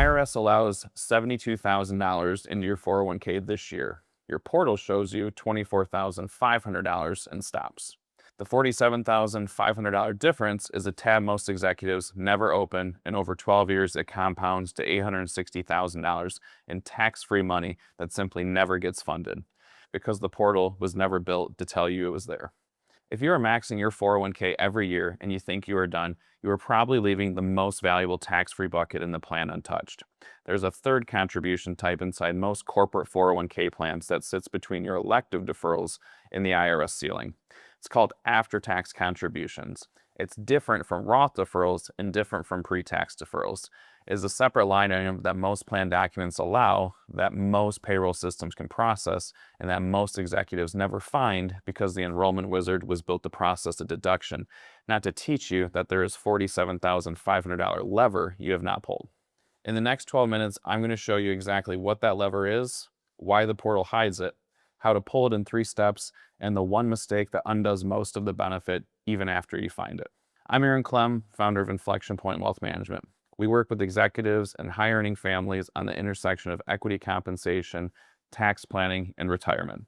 IRS allows $72,000 into your 401k this year. Your portal shows you $24,500 and stops. The $47,500 difference is a tab most executives never open, and over 12 years it compounds to $860,000 in tax-free money that simply never gets funded because the portal was never built to tell you it was there. If you are maxing your 401k every year and you think you are done, you are probably leaving the most valuable tax-free bucket in the plan untouched. There's a third contribution type inside most corporate 401k plans that sits between your elective deferrals and the IRS ceiling. It's called after-tax contributions. It's different from Roth deferrals and different from pre-tax deferrals. It is a separate line item that most plan documents allow, that most payroll systems can process, and that most executives never find because the enrollment wizard was built to process a deduction, not to teach you that there is $47,500 lever you have not pulled. In the next 12 minutes, I'm going to show you exactly what that lever is, why the portal hides it, how to pull it in 3 steps, and the one mistake that undoes most of the benefit even after you find it. I'm Klemm, founder of Inflection Point Wealth Management. We work with executives and high-earning families on the intersection of equity compensation, tax planning, and retirement.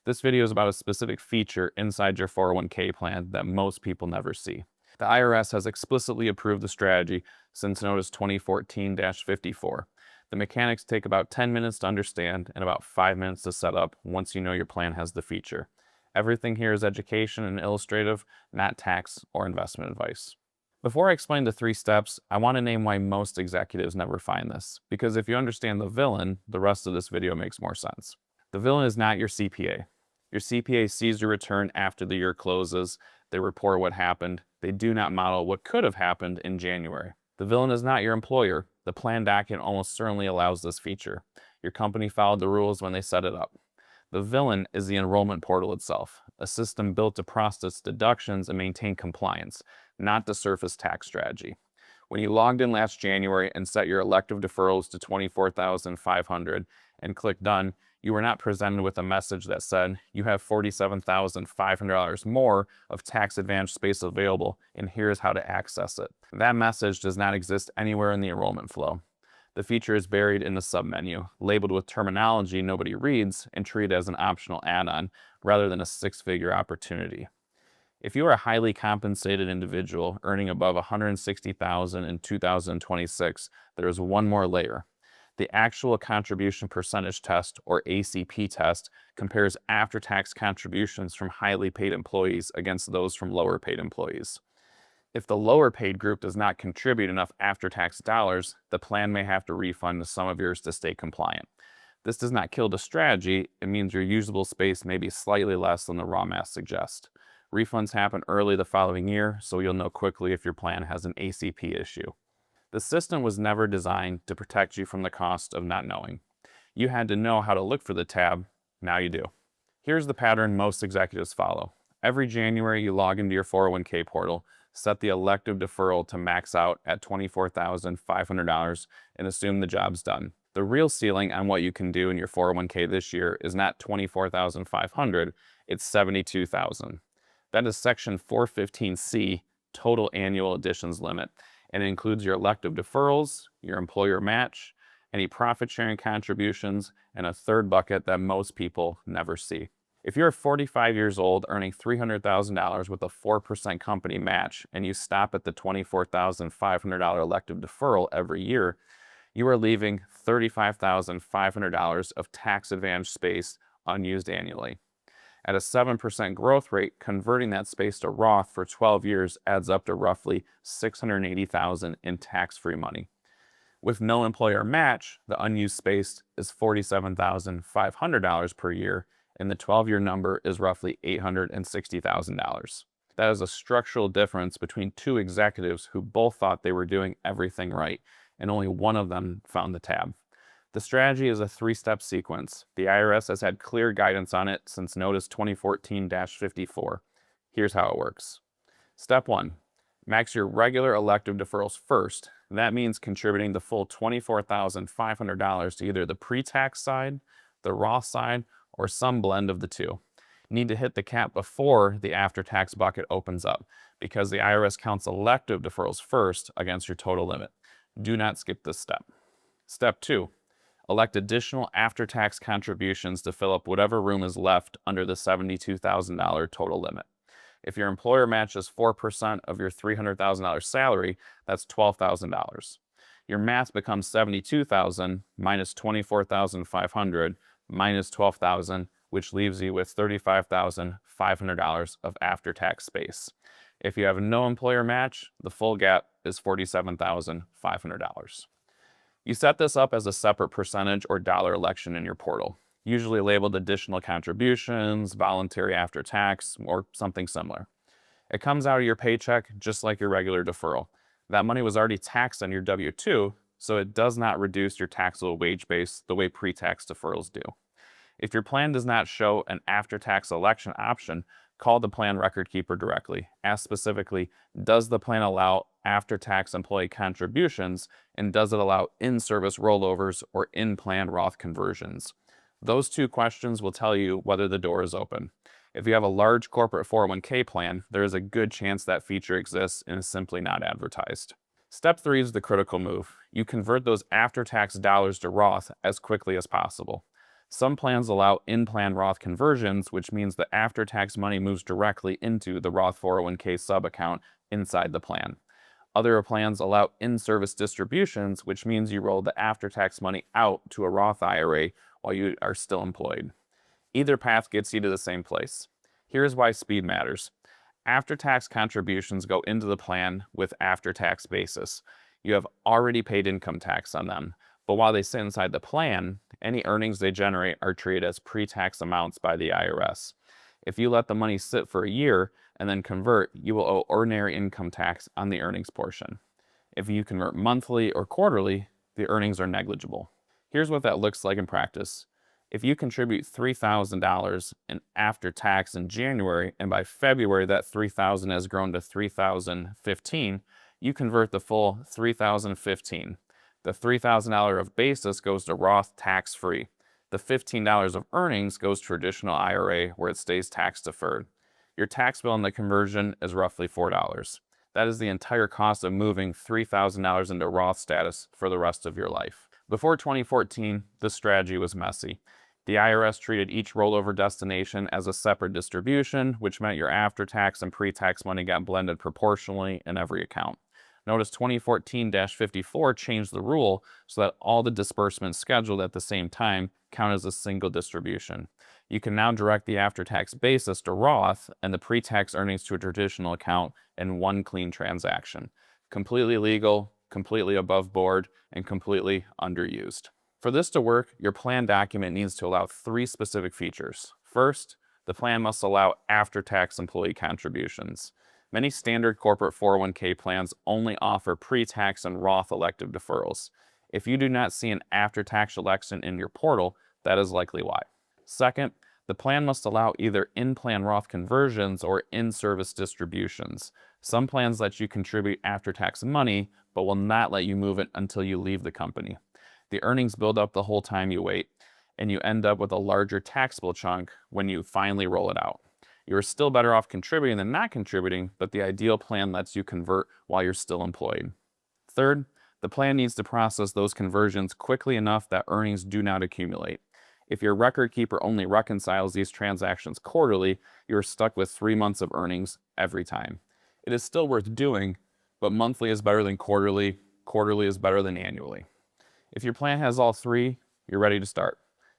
This video is about a specific feature inside your 401k plan that most people never see. The IRS has explicitly approved the strategy since Notice 2014-54. The mechanics take about 10 minutes to understand and about 5 minutes to set up once you know your plan has the feature. Everything here is education and illustrative, not tax or investment advice. Before I explain the 3 steps, I want to name why most executives never find this, because if you understand the villain, the rest of this video makes more sense. The villain is not your CPA. Your CPA sees your return after the year closes. They report what happened. They do not model what could have happened in January. The villain is not your employer. The plan document almost certainly allows this feature. Your company followed the rules when they set it up. The villain is the enrollment portal itself, a system built to process deductions and maintain compliance, not the surface tax strategy. When you logged in last January and set your elective deferrals to $24,500 and click Done, you were not presented with a message that said, you have $47,500 more of tax advantage space available, and here's how to access it. That message does not exist anywhere in the enrollment flow. The feature is buried in the submenu, labeled with terminology nobody reads, and treated as an optional add-on rather than a 6-figure opportunity. If you are a highly compensated individual earning above $160,000 in 2026, there is one more layer. The actual contribution percentage test, or ACP test, compares after-tax contributions from highly paid employees against those from lower paid employees. If the lower paid group does not contribute enough after-tax dollars, the plan may have to refund some of yours to stay compliant. This does not kill the strategy. It means your usable space may be slightly less than the raw math suggests. Refunds happen early the following year, so you'll know quickly if your plan has an ACP issue. The system was never designed to protect you from the cost of not knowing. You had to know how to look for the tab. Now you do. Here's the pattern most executives follow. Every January, you log into your 401k portal, set the elective deferral to max out at $24,500, and assume the job's done. The real ceiling on what you can do in your 401k this year is not $24,500, it's $72,000. That is Section 415C, total annual additions limit, and it includes your elective deferrals, your employer match, any profit-sharing contributions, and a third bucket that most people never see. If you're 45 years old earning $300,000 with a 4% company match and you stop at the $24,500 elective deferral every year, you are leaving $35,500 of tax advantage space unused annually. At a 7% growth rate, converting that space to Roth for 12 years adds up to roughly $680,000 in tax-free money. With no employer match, the unused space is $47,500 per year, and the 12-year number is roughly $860,000. That is a structural difference between 2 executives who both thought they were doing everything right, and only one of them found the tab. The strategy is a 3-step sequence. The IRS has had clear guidance on it since Notice 2014-54. Here's how it works. Step 1. Max your regular elective deferrals first. That means contributing the full $24,500 to either the pre-tax side, the Roth side, or some blend of the two. You need to hit the cap before the after-tax bucket opens up, because the IRS counts elective deferrals first against your total limit. Do not skip this step. Step 2. Elect additional after-tax contributions to fill up whatever room is left under the $72,000 total limit. If your employer matches 4% of your $300,000 salary, that's $12,000. Your math becomes $72,000 minus $24,500 minus $12,000, which leaves you with $35,500 of after-tax space. If you have no employer match, the full gap is $47,500. You set this up as a separate percentage or dollar election in your portal, usually labeled additional contributions, voluntary after tax, or something similar. It comes out of your paycheck just like your regular deferral. That money was already taxed on your W-2, so it does not reduce your taxable wage base the way pre-tax deferrals do. If your plan does not show an after-tax election option, call the plan record keeper directly. Ask specifically, does the plan allow after-tax employee contributions, and does it allow in-service rollovers or in-plan Roth conversions? Those two questions will tell you whether the door is open. If you have a large corporate 401k plan, there is a good chance that feature exists and is simply not advertised. Step 3 is the critical move. You convert those after-tax dollars to Roth as quickly as possible. Some plans allow in-plan Roth conversions, which means the after-tax money moves directly into the Roth 401k sub-account inside the plan. Other plans allow in-service distributions, which means you roll the after-tax money out to a Roth IRA while you are still employed. Either path gets you to the same place. Here's why speed matters. After-tax contributions go into the plan with after-tax basis. You have already paid income tax on them, but while they sit inside the plan, any earnings they generate are treated as pre-tax amounts by the IRS. If you let the money sit for a year and then convert, you will owe ordinary income tax on the earnings portion. If you convert monthly or quarterly, the earnings are negligible. Here's what that looks like in practice. If you contribute $3,000 in after tax in January, and by February that $3,000 has grown to $3,015, you convert the full $3,015. The $3,000 of basis goes to Roth tax-free. The $15 of earnings goes to traditional IRA where it stays tax deferred. Your tax bill on the conversion is roughly $4. That is the entire cost of moving $3,000 into Roth status for the rest of your life. Before 2014, this strategy was messy. The IRS treated each rollover destination as a separate distribution, which meant your after-tax and pre-tax money got blended proportionally in every account. Notice 2014-54 changed the rule so that all the disbursements scheduled at the same time count as a single distribution. You can now direct the after-tax basis to Roth and the pre-tax earnings to a traditional account in one clean transaction. Completely legal, completely above board, and completely underused. For this to work, your plan document needs to allow 3 specific features. First, the plan must allow after-tax employee contributions. Many standard corporate 401k plans only offer pre-tax and Roth elective deferrals. If you do not see an after-tax election in your portal, that is likely why. Second, the plan must allow either in-plan Roth conversions or in-service distributions. Some plans let you contribute after-tax money, but will not let you move it until you leave the company. The earnings build up the whole time you wait, and you end up with a larger taxable chunk when you finally roll it out. You're still better off contributing than not contributing, but the ideal plan lets you convert while you're still employed. Third, the plan needs to process those conversions quickly enough that earnings do not accumulate. If your record keeper only reconciles these transactions quarterly, you're stuck with 3 months of earnings every time. It is still worth doing, but monthly is better than quarterly, quarterly is better than annually. If your plan has all 3, you're ready to start.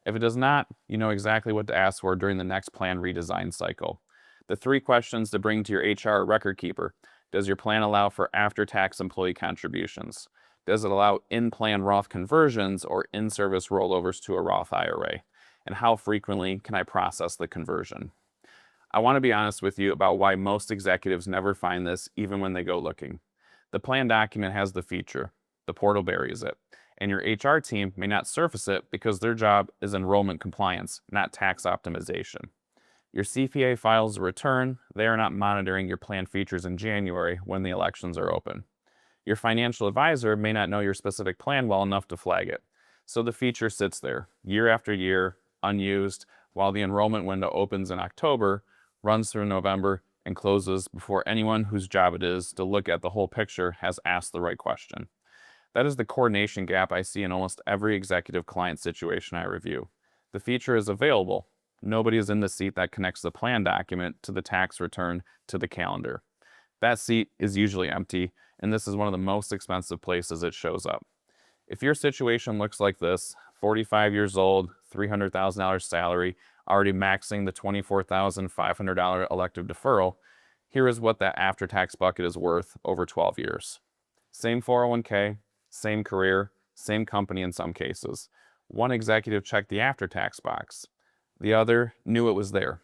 If it does not, you know exactly what to ask for during the next plan redesign cycle. The 3 questions to bring to your HR record keeper. Does your plan allow for after-tax employee contributions? Does it allow in-plan Roth conversions or in-service rollovers to a Roth IRA? And how frequently can I process the conversion? I want to be honest with you about why most executives never find this even when they go looking. The plan document has the feature. The portal buries it. And your HR team may not surface it because their job is enrollment compliance, not tax optimization. Your CPA files a return. They are not monitoring your plan features in January when the elections are open. Your financial advisor may not know your specific plan well enough to flag it. So the feature sits there, year after year, unused, while the enrollment window opens in October, runs through November, and closes before anyone whose job it is to look at the whole picture has asked the right question. That is the coordination gap I see in almost every executive client situation I review. The feature is available. Nobody is in the seat that connects the plan document to the tax return to the calendar. That seat is usually empty, and this is one of the most expensive places it shows up. If your situation looks like this, 45 years old, $300,000 salary, already maxing the $24,500 elective deferral, here is what that after-tax bucket is worth over 12 years. Same 401k, same career, same company in some cases. One executive checked the after-tax box. The other knew it was there.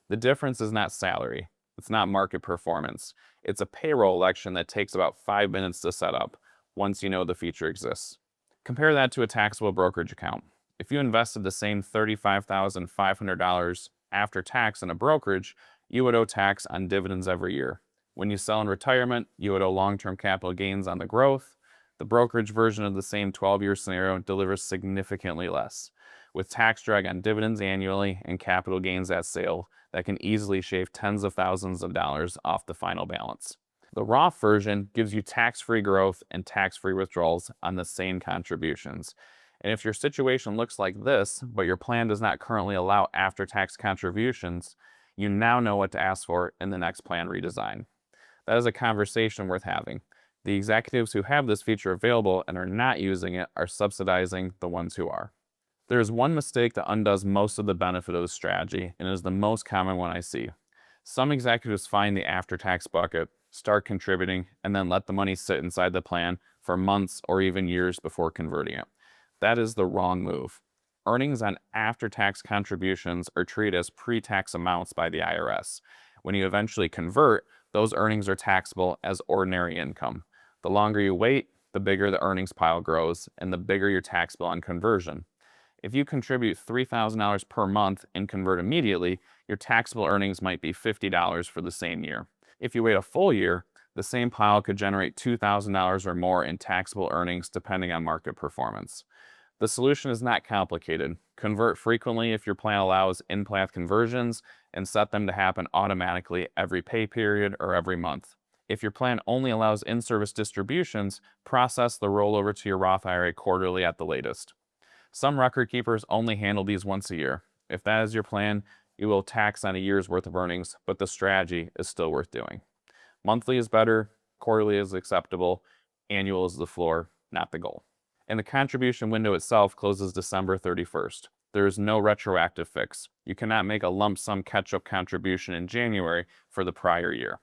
The difference is not salary. It's not market performance. It's a payroll election that takes about 5 minutes to set up once you know the feature exists. Compare that to a taxable brokerage account. If you invested the same $35,500 after tax in a brokerage, you would owe tax on dividends every year. When you sell in retirement, you would owe long-term capital gains on the growth. The brokerage version of the same 12-year scenario delivers significantly less, with tax drag on dividends annually and capital gains at sale that can easily shave tens of thousands of dollars off the final balance. The Roth version gives you tax-free growth and tax-free withdrawals on the same contributions. And if your situation looks like this, but your plan does not currently allow after-tax contributions, you now know what to ask for in the next plan redesign. That is a conversation worth having. The executives who have this feature available and are not using it are subsidizing the ones who are. There is one mistake that undoes most of the benefit of the strategy, and is the most common one I see. Some executives find the after-tax bucket, start contributing, and then let the money sit inside the plan for months or even years before converting it. That is the wrong move. Earnings on after-tax contributions are treated as pre-tax amounts by the IRS. When you eventually convert, those earnings are taxable as ordinary income. The longer you wait, the bigger the earnings pile grows, and the bigger your tax bill on conversion. If you contribute $3,000 per month and convert immediately, your taxable earnings might be $50 for the same year. If you wait a full year, the same pile could generate $2,000 or more in taxable earnings depending on market performance. The solution is not complicated. Convert frequently if your plan allows in-plan conversions, and set them to happen automatically every pay period or every month. If your plan only allows in-service distributions, process the rollover to your Roth IRA quarterly at the latest. Some record keepers only handle these once a year. If that is your plan, you will tax on a year's worth of earnings, but the strategy is still worth doing. Monthly is better, quarterly is acceptable, annual is the floor, not the goal. And the contribution window itself closes December 31st. There is no retroactive fix. You cannot make a lump sum catch-up contribution in January for the prior year.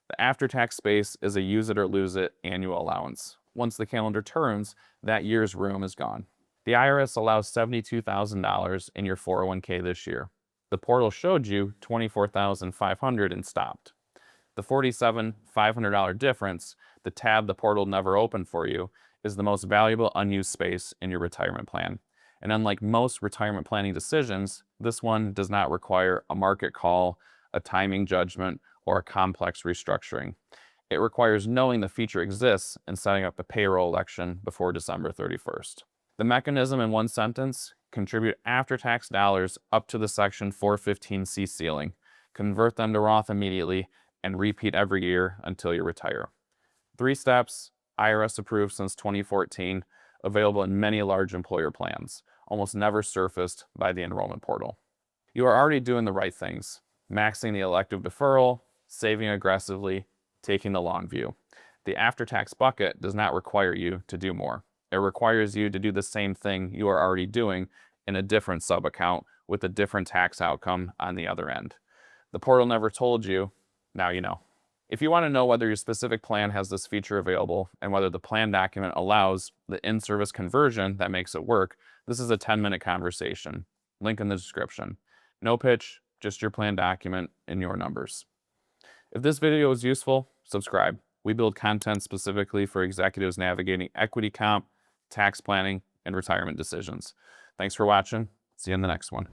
The after-tax space is a use it or lose it annual allowance. Once the calendar turns, that year's room is gone. The IRS allows $72,000 in your 401k this year. The portal showed you $24,500 and stopped. The $47,500 difference, the tab the portal never opened for you, is the most valuable unused space in your retirement plan. And unlike most retirement planning decisions, this one does not require a market call, a timing judgment, or a complex restructuring. It requires knowing the feature exists and setting up a payroll election before December 31st. The mechanism in one sentence: contribute after-tax dollars up to the Section 415C ceiling, convert them to Roth immediately, and repeat every year until you retire. 3 steps, IRS approved since 2014, available in many large employer plans, almost never surfaced by the enrollment portal. You are already doing the right things: maxing the elective deferral, saving aggressively, taking the long view. The after-tax bucket does not require you to do more. It requires you to do the same thing you are already doing in a different sub-account with a different tax outcome on the other end. The portal never told you, now you know. If you want to know whether your specific plan has this feature available and whether the plan document allows the in-service conversion that makes it work, this is a 10-minute conversation. Link in the description. No pitch, just your plan document and your numbers. If this video was useful, subscribe. We build content specifically for executives navigating equity comp, tax planning, and retirement decisions. Thanks for watching. See you in the next one.